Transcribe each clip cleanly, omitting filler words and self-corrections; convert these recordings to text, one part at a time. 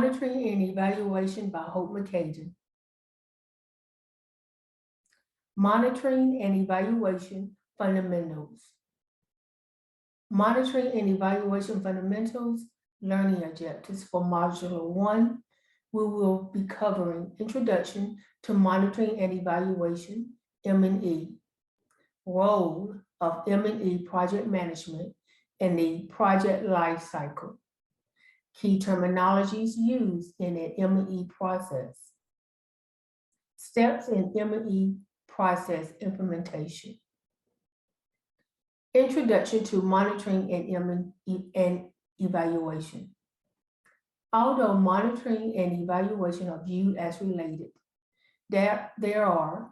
Monitoring and Evaluation by Hope McCadden. Monitoring and Evaluation Fundamentals. Monitoring and Evaluation Fundamentals, Learning Objectives for Module 1. We will be covering Introduction to Monitoring and Evaluation, M&E, role of M&E project management in the project life cycle, key terminologies used in an M&E process, steps in M&E process implementation. Introduction to monitoring and evaluation. Although monitoring and evaluation are viewed as related, there are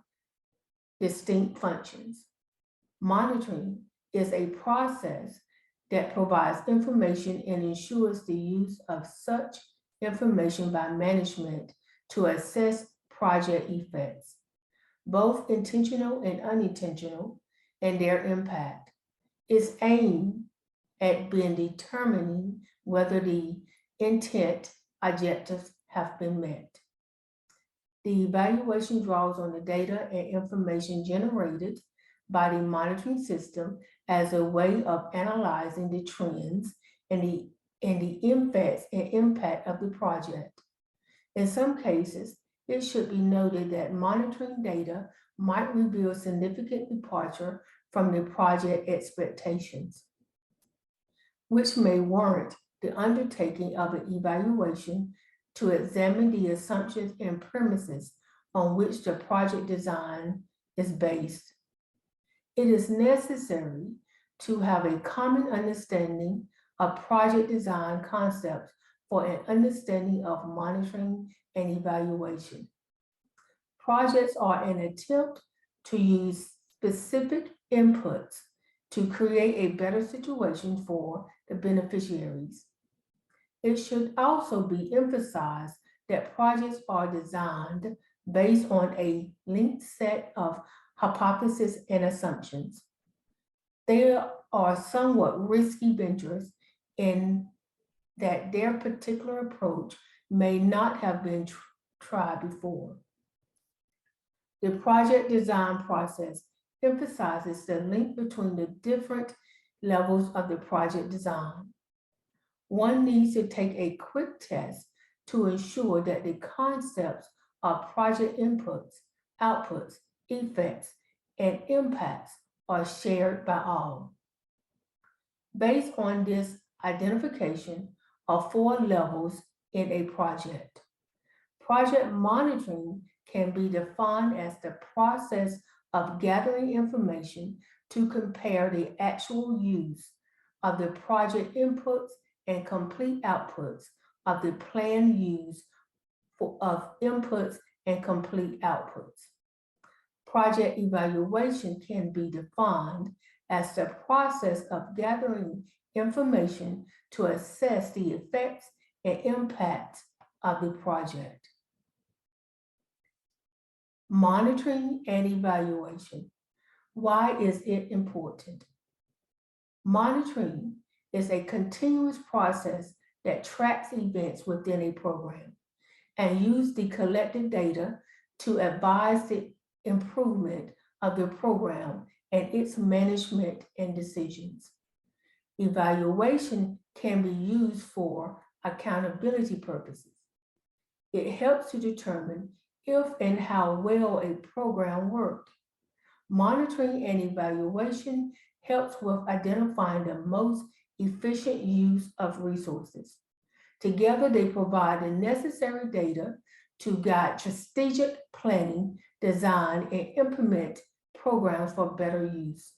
distinct functions. Monitoring is a process that provides information and ensures the use of such information by management to assess project effects, both intentional and unintentional, and their impact. It's aimed at determining whether the intent objectives have been met. The evaluation draws on the data and information generated by the monitoring system as a way of analyzing the trends and the effects and impact of the project. In some cases, it should be noted that monitoring data might reveal significant departure from the project expectations, which may warrant the undertaking of an evaluation to examine the assumptions and premises on which the project design is based. It is necessary to have a common understanding of project design concepts for an understanding of monitoring and evaluation. Projects are an attempt to use specific inputs to create a better situation for the beneficiaries. It should also be emphasized that projects are designed based on a linked set of hypotheses and assumptions. They are somewhat risky ventures in that their particular approach may not have been tried before. The project design process emphasizes the link between the different levels of the project design. One needs to take a quick test to ensure that the concepts of project inputs, outputs, effects, and impacts are shared by all. Based on this identification of 4 levels in a project, project monitoring can be defined as the process of gathering information to compare the actual use of the project inputs and complete outputs of the planned use of inputs and complete outputs. Project evaluation can be defined as the process of gathering information to assess the effects and impacts of the project. Monitoring and evaluation. Why is it important? Monitoring is a continuous process that tracks events within a program and uses the collected data to advise the improvement of the program and its management and decisions. Evaluation can be used for accountability purposes. It helps to determine if and how well a program worked. Monitoring and evaluation helps with identifying the most efficient use of resources. Together, they provide the necessary data to guide strategic planning, design, and implement programs for better use.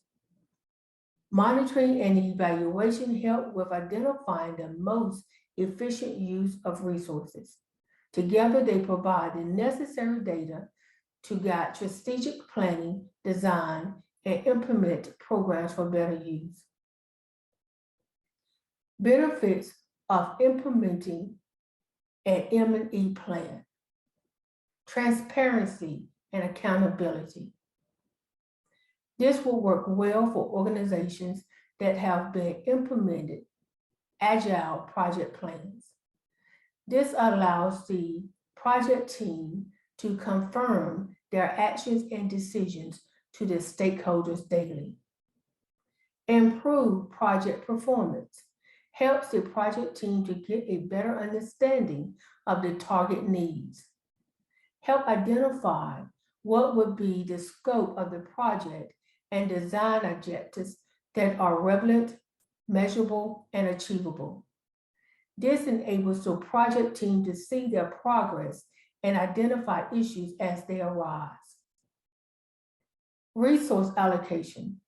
Monitoring and evaluation help with identifying the most efficient use of resources. Together, they provide the necessary data to guide strategic planning, design, and implement programs for better use. Benefits of implementing an M&E plan. Transparency and accountability. This will work well for organizations that have been implemented agile project plans. This allows the project team to confirm their actions and decisions to the stakeholders daily. Improve project performance helps the project team to get a better understanding of the target needs. Help identify what would be the scope of the project and design objectives that are relevant, measurable, and achievable. This enables the project team to see their progress and identify issues as they arise. Resource allocation.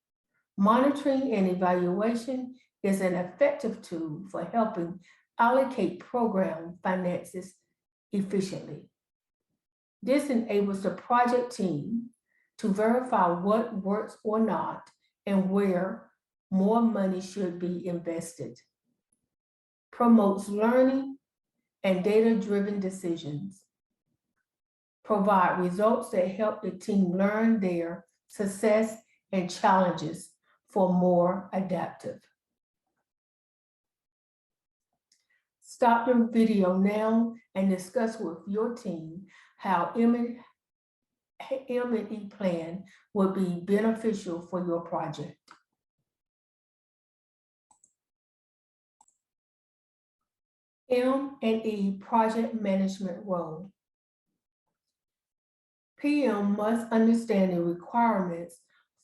Monitoring and evaluation is an effective tool for helping allocate program finances efficiently. This enables the project team to verify what works or not and where more money should be invested. Promotes learning and data-driven decisions. Provide results that help the team learn their success and challenges for more adaptive. Stop the video now and discuss with your team how M&E plan will be beneficial for your project. M&E project management role. PM must understand the requirements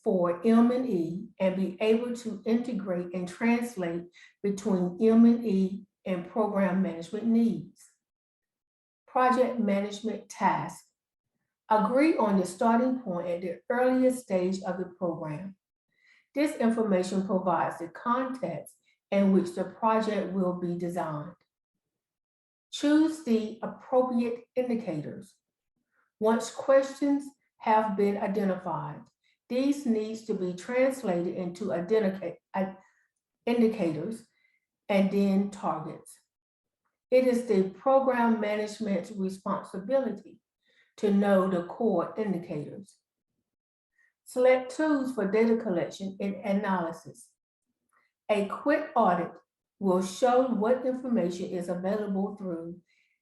for M&E and be able to integrate and translate between M&E and program management needs. Project management task. Agree on the starting point at the earliest stage of the program. This information provides the context in which the project will be designed. Choose the appropriate indicators. Once questions have been identified, these need to be translated into indicators and then targets. It is the program management's responsibility to know the core indicators. Select tools for data collection and analysis. A quick audit will show what information is available through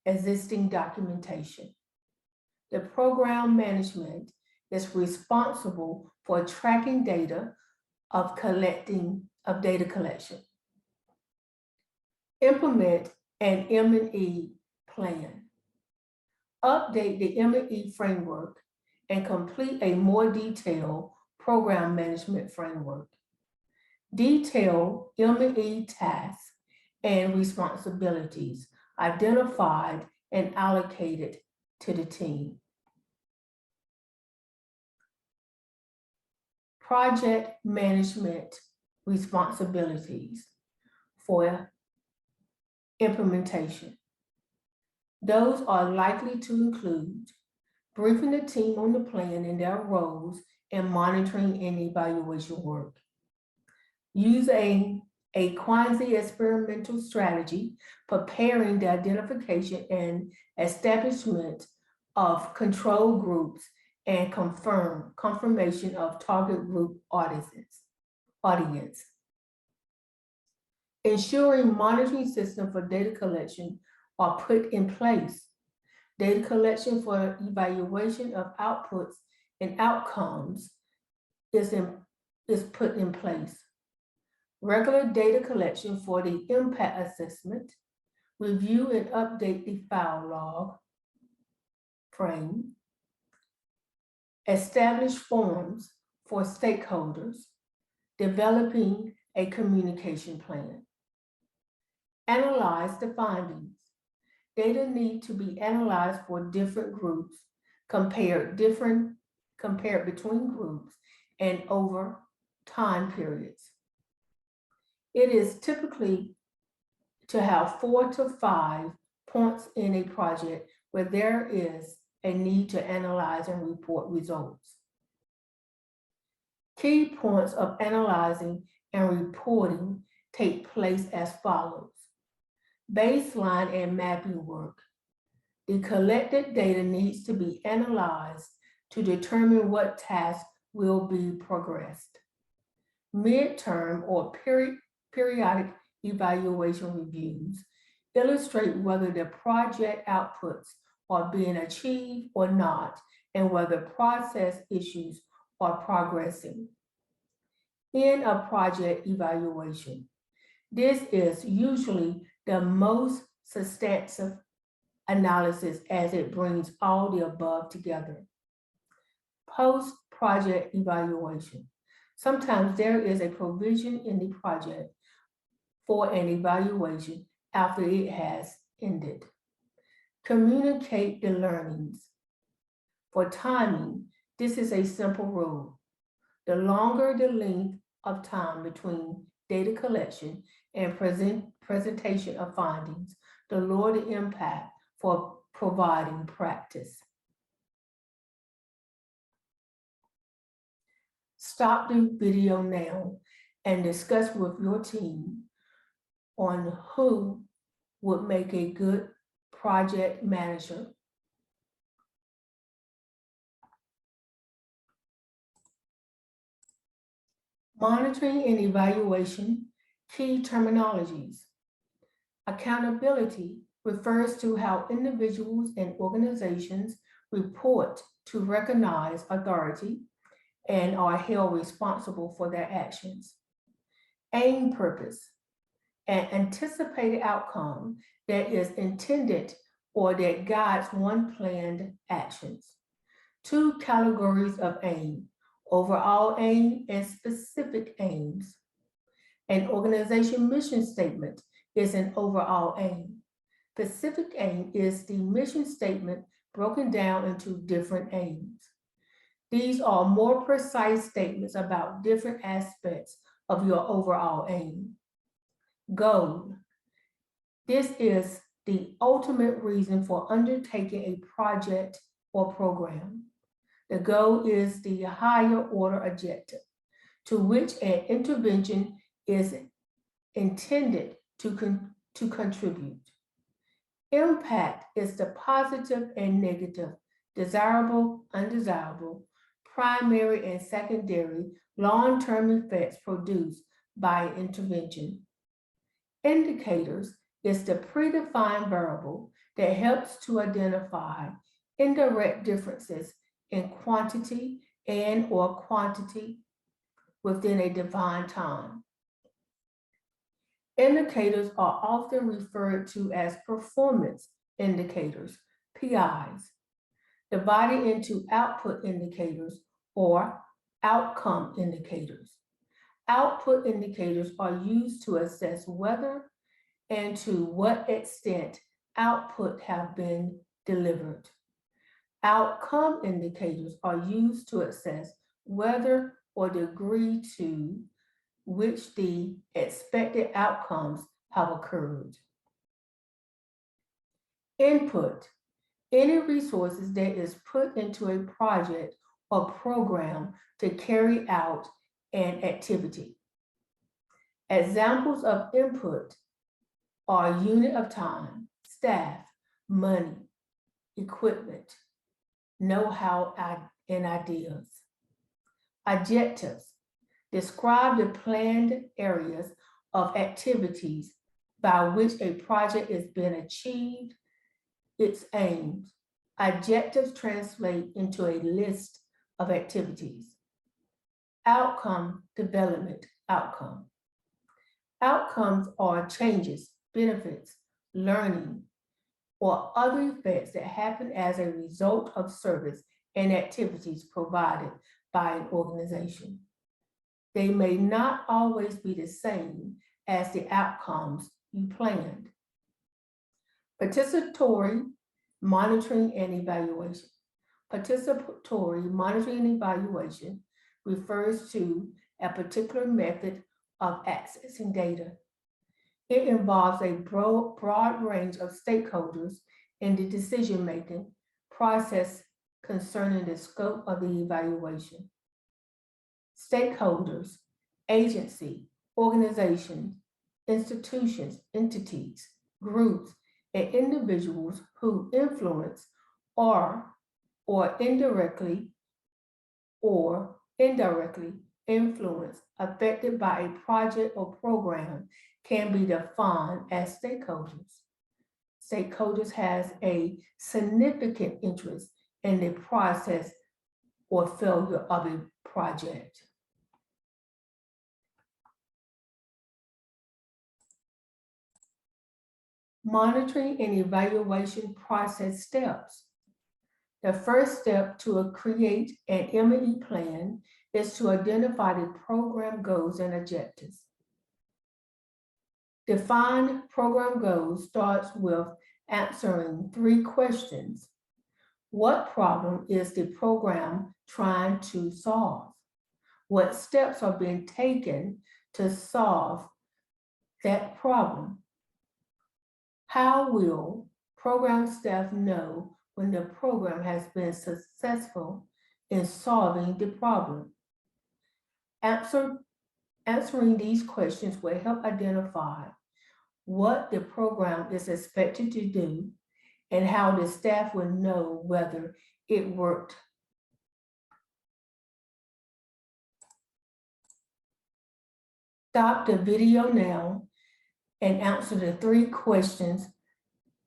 existing documentation. The program management is responsible for tracking data of data collection. Implement an M&E plan. Update the M&E framework and complete a more detailed program management framework. Detail M&E tasks and responsibilities identified and allocated to the team. Project management responsibilities for implementation. Those are likely to include briefing the team on the plan and their roles in monitoring and evaluation work. Using a quasi-experimental strategy, preparing the identification and establishment of control groups and confirmation of target group audience. Ensuring monitoring systems for data collection are put in place. Data collection for evaluation of outputs and outcomes is put in place. Regular data collection for the impact assessment, review and update the file log frame, establish forums for stakeholders, developing a communication plan. Analyze the findings. Data need to be analyzed for different groups, compared between groups and over time periods. It is typically to have 4 to 5 points in a project where there is a need to analyze and report results. Key points of analyzing and reporting take place as follows. Baseline and mapping work. The collected data needs to be analyzed to determine what tasks will be progressed. Midterm or periodic evaluation reviews illustrate whether the project outputs are being achieved or not, and whether process issues are progressing. In a project evaluation, this is usually the most substantive analysis as it brings all the above together. Post-project evaluation. Sometimes there is a provision in the project for an evaluation after it has ended. Communicate the learnings. For timing, this is a simple rule. The longer the length of time between data collection and presentation of findings, the lower the impact for providing practice. Stop the video now and discuss with your team on who would make a good project manager. Monitoring and evaluation, key terminologies. Accountability refers to how individuals and organizations report to recognize authority and are held responsible for their actions. Aim purpose, an anticipated outcome that is intended or that guides one planned actions. Two categories of aim, overall aim and specific aims. An organization mission statement is an overall aim. Specific aim is the mission statement broken down into different aims. These are more precise statements about different aspects of your overall aim. Goal. This is the ultimate reason for undertaking a project or program. The goal is the higher order objective to which an intervention is intended to contribute. Impact is the positive and negative, desirable, undesirable, primary and secondary long-term effects produced by an intervention. Indicators is the predefined variable that helps to identify indirect differences in quantity and or quantity within a defined time. Indicators are often referred to as performance indicators, PIs, divided into output indicators or outcome indicators. Output indicators are used to assess whether and to what extent output have been delivered. Outcome indicators are used to assess whether or degree to which the expected outcomes have occurred. Input, any resources that is put into a project or program to carry out an activity. Examples of input are unit of time, staff, money, equipment, know-how, and ideas. Objectives describe the planned areas of activities by which a project is being achieved, its aims. Objectives translate into a list of activities. Outcome development, outcome. Outcomes are changes, benefits, learning, or other effects that happen as a result of service and activities provided by an organization. They may not always be the same as the outcomes you planned. Participatory monitoring and evaluation. Participatory monitoring and evaluation refers to a particular method of accessing data. It involves a broad range of stakeholders in the decision-making process concerning the scope of the evaluation. Stakeholders, agency, organizations, institutions, entities, groups, and individuals who influence or indirectly influence affected by a project or program can be defined as stakeholders. stakeholders has a significant interest in the process or failure of a project. Monitoring and evaluation process steps. The first step to create an M&E plan is to identify the program goals and objectives. Define program goals starts with answering 3 questions. What problem is the program trying to solve? What steps are being taken to solve that problem? How will program staff know when the program has been successful in solving the problem? Answering these questions will help identify what the program is expected to do and how the staff will know whether it worked. Stop the video now and answer the 3 questions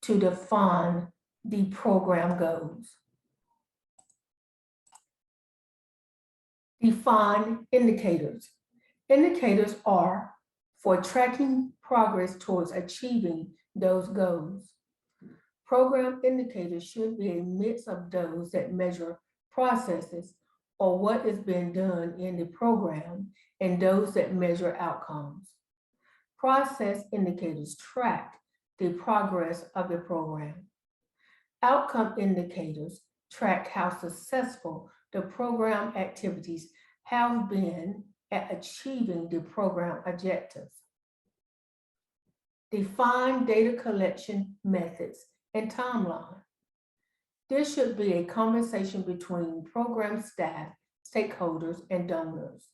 to define the program goals. Define indicators. Indicators are for tracking progress towards achieving those goals. Program indicators should be a mix of those that measure processes or what is being done in the program and those that measure outcomes. Process indicators track the progress of the program. Outcome indicators track how successful the program activities have been at achieving the program objectives. Define data collection methods and timeline. This should be a conversation between program staff, stakeholders, and donors.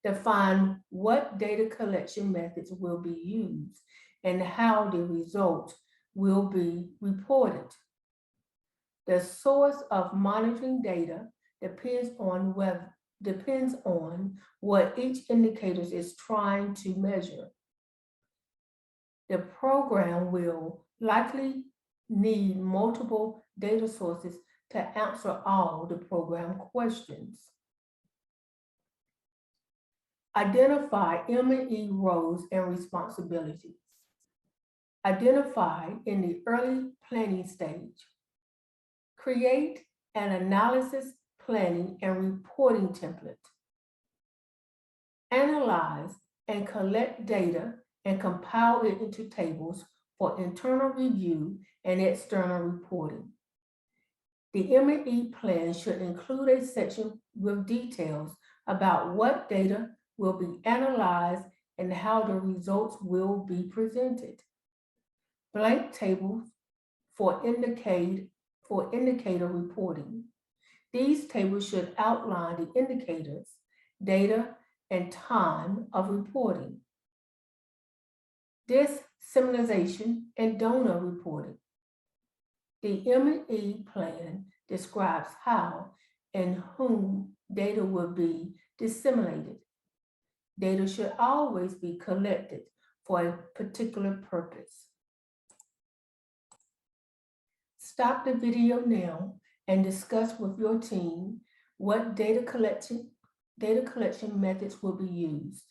Define what data collection methods will be used and how the results will be reported. The source of monitoring data depends on what each indicator is trying to measure. The program will likely need multiple data sources to answer all the program questions. Identify M&E roles and responsibilities. Identify in the early planning stage. Create an analysis, planning, and reporting template. Analyze and collect data and compile it into tables for internal review and external reporting. The M&E plan should include a section with details about what data will be analyzed and how the results will be presented. Blank tables for indicator reporting. These tables should outline the indicators, data, and time of reporting. Dissemination and donor reporting. The M&E plan describes how and whom data will be disseminated. Data should always be collected for a particular purpose. Stop the video now and discuss with your team what data collection methods will be used.